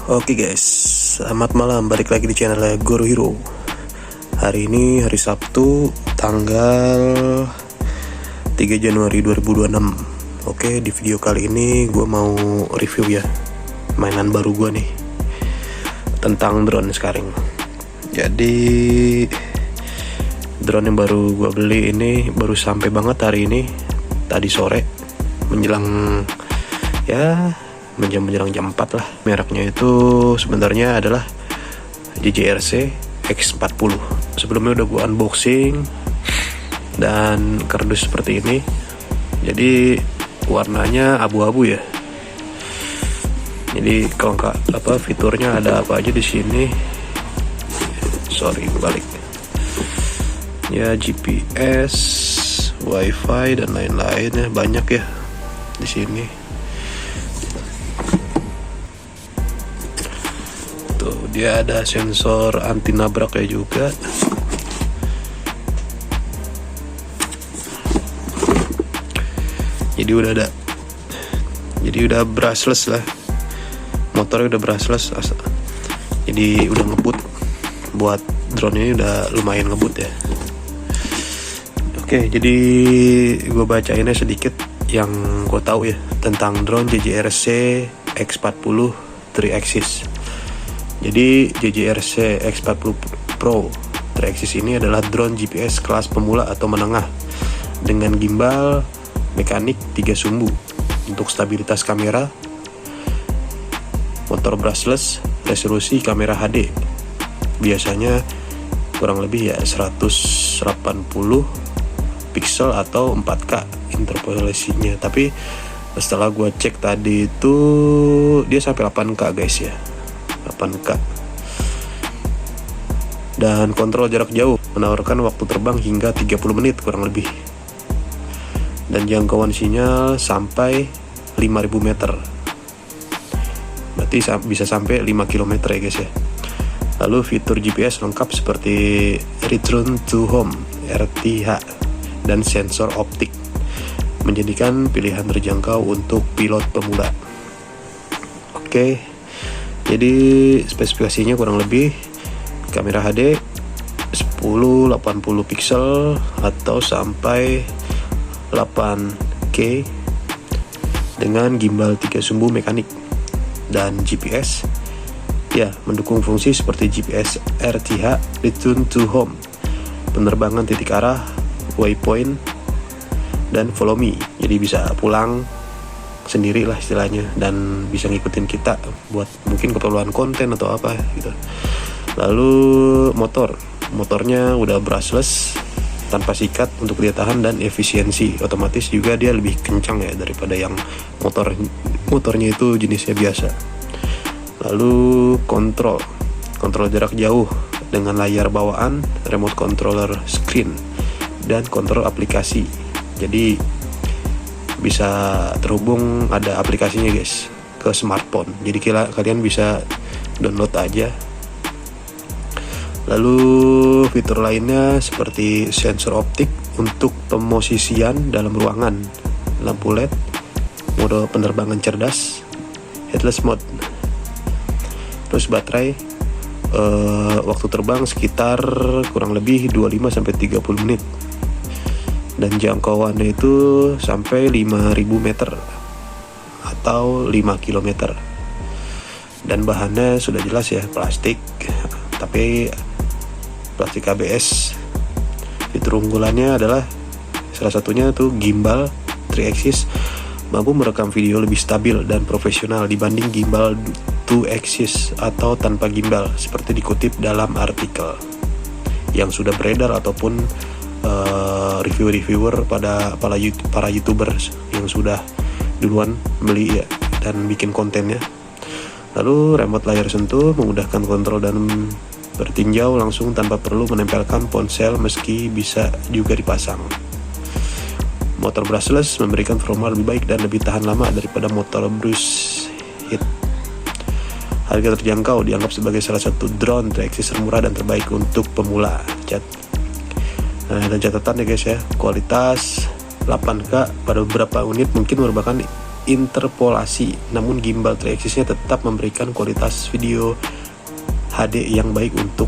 Oke guys, selamat malam, balik lagi di channel Guru Hero. Hari ini hari Sabtu, tanggal 3 Januari 2026. Oke, di video kali ini gue mau review ya mainan baru gue nih, tentang drone sekarang. Jadi drone yang baru gue beli ini baru sampai banget hari ini, tadi sore menjelang jam 4 lah. Mereknya itu sebenarnya adalah DJI X40. Sebelumnya udah gue unboxing dan kardus seperti ini. Jadi warnanya abu-abu ya. Jadi kalau nggak fiturnya ada apa aja di sini. Sorry, balik. Ya, GPS, WiFi dan lain-lainnya banyak ya di sini. Dia ada sensor anti nabrak ya juga. Jadi udah brushless lah. Motornya udah brushless. Jadi udah ngebut. Buat drone ini udah lumayan ngebut ya. Oke, jadi gue bacainnya sedikit yang gue tahu ya tentang drone DJI X40 3-axis. Jadi DJI X40 Pro 3-axis ini adalah drone GPS kelas pemula atau menengah dengan gimbal mekanik 3 sumbu untuk stabilitas kamera, motor brushless, resolusi kamera HD. Biasanya kurang lebih ya 180 pixel atau 4K interpolasinya. Tapi setelah gue cek tadi itu dia sampai 8K guys ya. 8K. Dan kontrol jarak jauh, menawarkan waktu terbang hingga 30 menit kurang lebih. Dan jangkauan sinyal sampai 5000 meter. Berarti bisa sampai 5 km ya guys ya. Lalu fitur GPS lengkap seperti Return to Home, RTH, dan sensor optik, menjadikan pilihan terjangkau untuk pilot pemula. Oke. Jadi spesifikasinya kurang lebih kamera HD 1080 pixel atau sampai 8K dengan gimbal 3 sumbu mekanik, dan GPS ya mendukung fungsi seperti GPS RTH, Return to Home, penerbangan titik arah, waypoint, dan follow me. Jadi bisa pulang sendiri lah istilahnya, dan bisa ngikutin kita buat mungkin keperluan konten atau apa gitu. Lalu motornya udah brushless tanpa sikat untuk daya tahan dan efisiensi. Otomatis juga dia lebih kencang ya daripada yang motornya itu jenisnya biasa. Lalu kontrol jarak jauh dengan layar bawaan, remote controller screen, dan kontrol aplikasi. Jadi bisa terhubung, ada aplikasinya guys ke smartphone, jadi kalian bisa download aja. Lalu fitur lainnya seperti sensor optik untuk pemosisian dalam ruangan, lampu LED, mode penerbangan cerdas, headless mode. Terus baterai waktu terbang sekitar kurang lebih 25-30 menit. Dan jangkauannya itu sampai 5000 meter atau 5 km. Dan bahannya sudah jelas ya, plastik, tapi plastik ABS. Fitur unggulannya adalah salah satunya tuh gimbal 3-axis, mampu merekam video lebih stabil dan profesional dibanding gimbal 2-axis atau tanpa gimbal, seperti dikutip dalam artikel yang sudah beredar ataupun reviewer para YouTubers yang sudah duluan beli ya dan bikin kontennya. Lalu remote layar sentuh memudahkan kontrol dan bertinjau langsung tanpa perlu menempelkan ponsel, meski bisa juga dipasang. Motor brushless memberikan performa lebih baik dan lebih tahan lama daripada motor brush hit. Harga terjangkau, dianggap sebagai salah satu drone 3-axis termurah dan terbaik untuk pemula. Dan catatan ya guys ya, kualitas 8K pada beberapa unit mungkin merupakan interpolasi, namun gimbal 3-axisnya tetap memberikan kualitas video HD yang baik untuk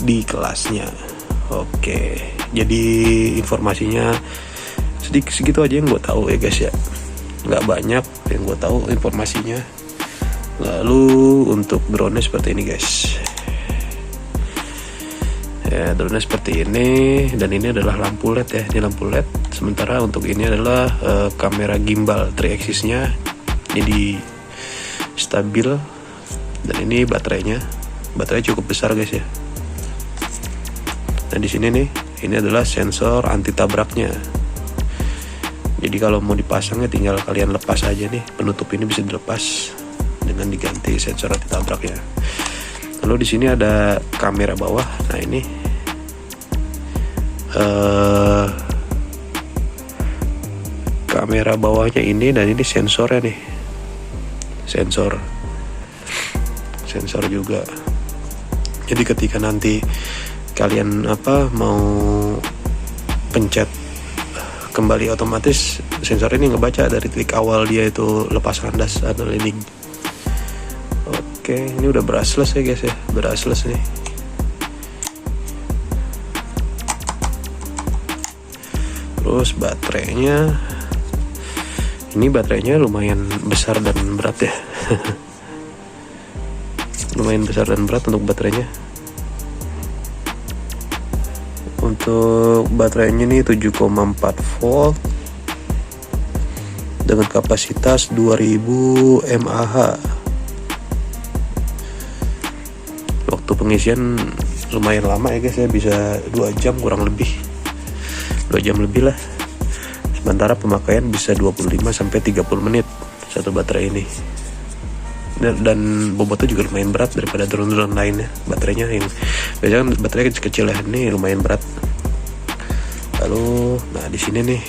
di kelasnya. Oke, jadi informasinya sedikit segitu aja yang gue tahu ya guys ya, nggak banyak yang gue tahu informasinya. Lalu untuk drone seperti ini guys ya, drone seperti ini, dan ini adalah lampu LED ya, ini lampu LED. Sementara untuk ini adalah kamera gimbal 3-axisnya, jadi stabil, dan ini baterainya cukup besar guys ya. Dan di sini nih, ini adalah sensor anti tabraknya. Jadi kalau mau dipasangnya tinggal kalian lepas aja nih, penutup ini bisa dilepas dengan diganti sensor anti tabraknya. Lalu di sini ada kamera bawah. Nah ini kamera bawahnya ini, dan ini sensornya nih, sensor juga. Jadi ketika nanti kalian mau pencet kembali, otomatis sensor ini ngebaca dari titik awal dia itu lepas kandas atau landing. Oke, ini udah brushless ya guys ya, brushless nih. Terus baterainya, ini baterainya lumayan besar dan berat ya. Lumayan besar dan berat untuk baterainya. Untuk baterainya ini 7,4 volt dengan kapasitas 2000 mAh. Waktu pengisian lumayan lama ya guys ya, bisa 2 jam kurang lebih, 2 jam lebih lah. Sementara pemakaian bisa 25-30 menit satu baterai ini. Dan bobotnya juga lumayan berat daripada drone-drone lainnya. Baterainya yang biasanya baterai kecil ya, ini lumayan berat. Lalu, nah di sini nih,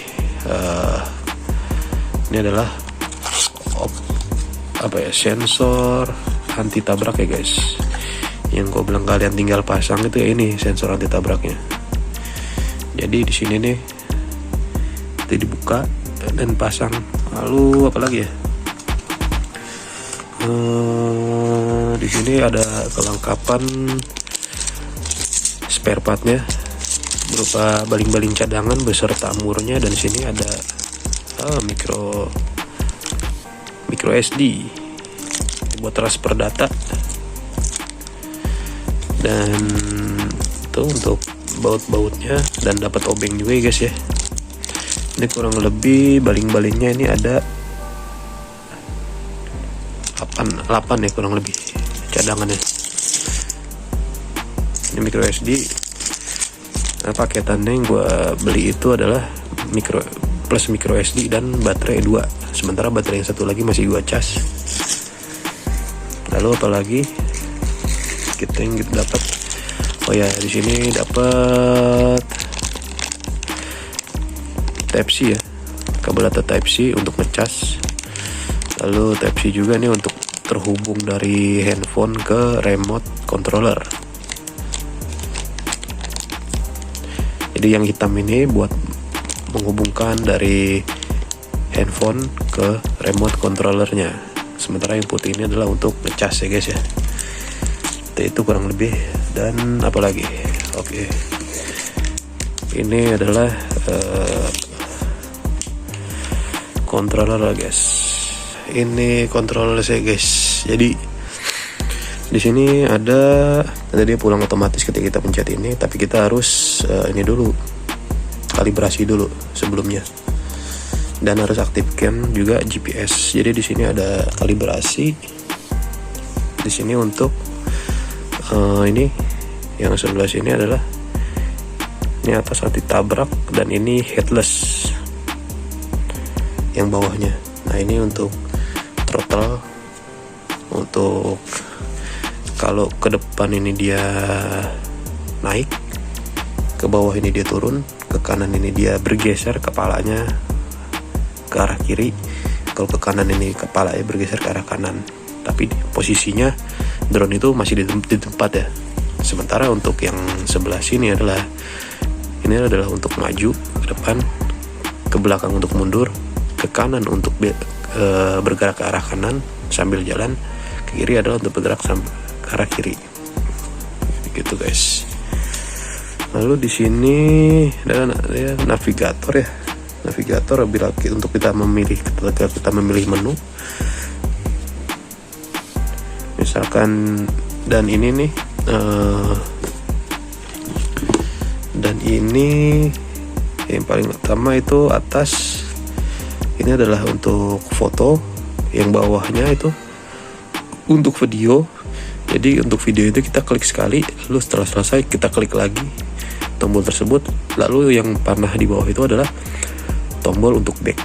ini adalah sensor anti tabrak ya guys. Yang gue bilang kalian tinggal pasang itu ya, ini sensor anti tabraknya. Jadi di sini nih, itu dibuka dan pasang. Lalu apa lagi ya? Di sini ada kelengkapan spare partnya berupa baling-baling cadangan beserta murnya, dan di sini ada micro SD buat transfer data, dan itu untuk baut-bautnya, dan dapat obeng juga ya guys ya. Ini kurang lebih baling-balingnya ini ada 8 ya kurang lebih cadangannya. Ini micro SD. Nah, paketannya yang gue beli itu adalah micro SD dan baterai 2. Sementara baterai yang satu lagi masih gue cas. Lalu apalagi yang kita dapat? Oh ya, di sini dapat Type C ya, kabel data Type C untuk ngecas. Lalu Type C juga nih untuk terhubung dari handphone ke remote controller. Jadi yang hitam ini buat menghubungkan dari handphone ke remote controllernya. Sementara yang putih ini adalah untuk ngecas ya guys ya. Itu kurang lebih. Dan apalagi? Oke. Ini adalah controller lah guys. Ini controller saya guys. Jadi di sini ada dia pulang otomatis ketika kita pencet ini, tapi kita harus ini dulu, kalibrasi dulu sebelumnya, dan harus aktifkan juga GPS. Jadi di sini ada kalibrasi. Di sini untuk ini yang sebelah sini adalah ini atas anti tabrak, dan ini headless yang bawahnya. Nah ini untuk throttle, untuk kalau ke depan ini dia naik, ke bawah ini dia turun, ke kanan ini dia bergeser kepalanya ke arah kiri, kalau ke kanan ini kepalanya bergeser ke arah kanan. Tapi posisinya drone itu masih di tempat ya. Sementara untuk yang sebelah sini adalah untuk maju ke depan, ke belakang untuk mundur, ke kanan untuk bergerak ke arah kanan sambil jalan, ke kiri adalah untuk bergerak ke arah kiri. Gitu guys. Lalu di sini ada navigator ya. Navigator bila untuk kita memilih, ketika kita memilih menu. Misalkan dan ini nih dan ini yang paling utama itu atas ini adalah untuk foto, yang bawahnya itu untuk video. Jadi untuk video itu kita klik sekali, lalu setelah selesai kita klik lagi tombol tersebut. Lalu yang panah di bawah itu adalah tombol untuk back.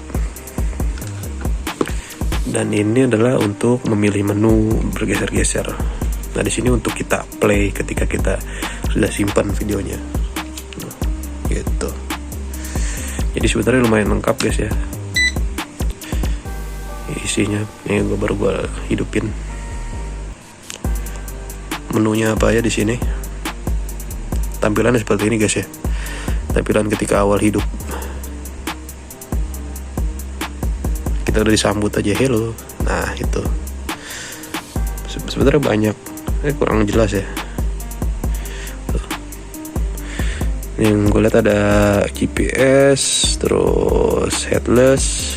Dan ini adalah untuk memilih menu bergeser-geser. Nah di sini untuk kita play ketika kita sudah simpan videonya. Nah, gitu. Jadi sebenarnya lumayan lengkap guys ya. Isinya ini baru gue hidupin. Menunya apa aja di sini? Tampilannya seperti ini guys ya. Tampilan ketika awal hidup. Kita udah disambut aja hello. Nah itu. Sebenarnya banyak. Kurang jelas ya. Yang gue lihat ada GPS, terus headless,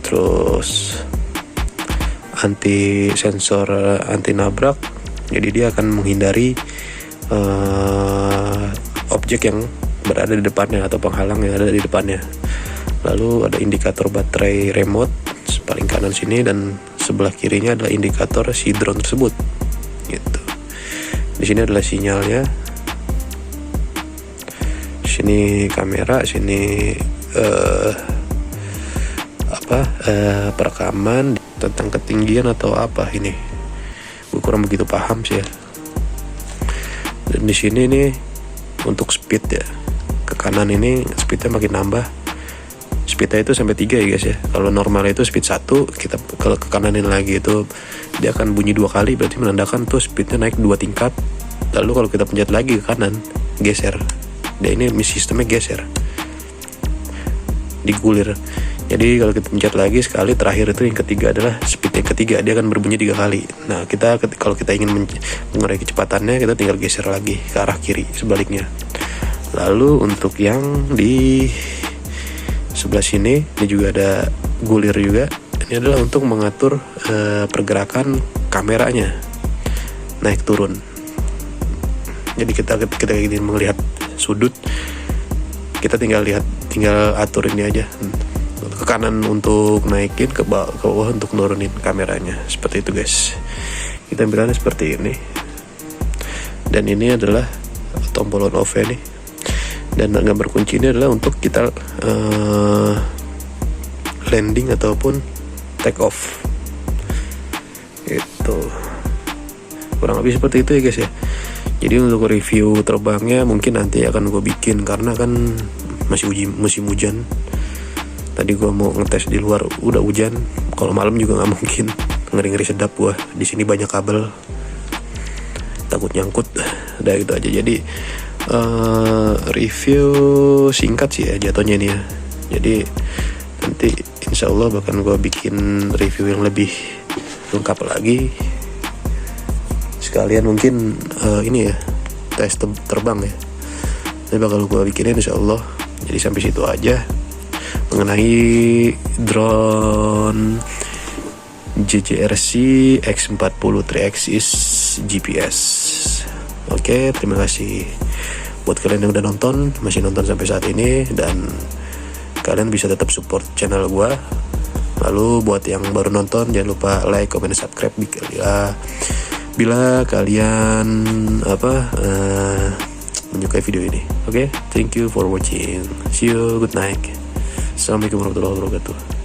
terus anti sensor anti nabrak. Jadi dia akan menghindari objek yang berada di depannya atau penghalang yang ada di depannya. Lalu ada indikator baterai remote paling kanan sini, dan sebelah kirinya adalah indikator si drone tersebut. Gitu. Di sini adalah sinyalnya. Sini kamera, sini perekaman tentang ketinggian atau apa ini. Gue kurang begitu paham sih ya. Dan di sini nih untuk speed ya, ke kanan ini speednya makin nambah. Speednya itu sampai 3 ya guys ya. Kalau normal itu speed 1, kita kalau ke kananin lagi itu dia akan bunyi 2 kali, berarti menandakan tuh speednya naik 2 tingkat. Lalu kalau kita pencet lagi ke kanan, geser. Dan ini sistemnya geser, digulir. Jadi kalau kita pencet lagi sekali, terakhir itu yang ketiga adalah speed yang ketiga, dia akan berbunyi 3 kali. Nah kalau kita ingin mengurangi kecepatannya, kita tinggal geser lagi ke arah kiri, sebaliknya. Lalu untuk yang di sebelah sini, ini juga ada gulir juga. Ini adalah untuk mengatur pergerakan kameranya naik turun. Jadi kita ingin melihat sudut, kita tinggal atur ini aja. Ke kanan untuk naikin, ke bawah untuk nurunin kameranya. Seperti itu guys. Kita tampilannya seperti ini. Dan ini adalah tombol on off nih. Dan gambar kunci ini adalah untuk kita landing ataupun take off. Itu kurang lebih seperti itu ya guys ya. Jadi untuk review terbangnya mungkin nanti akan gue bikin, karena kan masih musim hujan. Tadi gue mau ngetes di luar, udah hujan. Kalau malam juga nggak mungkin, ngeri sedap gua. Di sini banyak kabel, takut nyangkut. Udah gitu aja. Jadi review singkat sih ya jatuhnya nih ya. Jadi nanti insya Allah bahkan gue bikin review yang lebih lengkap lagi. Sekalian mungkin ini ya, tes terbang ya. Ini bakal gue bikinin insya Allah. Jadi sampai situ aja mengenai drone JJRC X40 3-axis GPS. Oke, terima kasih buat kalian yang udah masih nonton sampai saat ini, dan kalian bisa tetap support channel gua. Lalu buat yang baru nonton, jangan lupa like, comment, subscribe bila kalian menyukai video ini. Oke, thank you for watching. See you, good night. Assalamualaikum warahmatullahi wabarakatuh.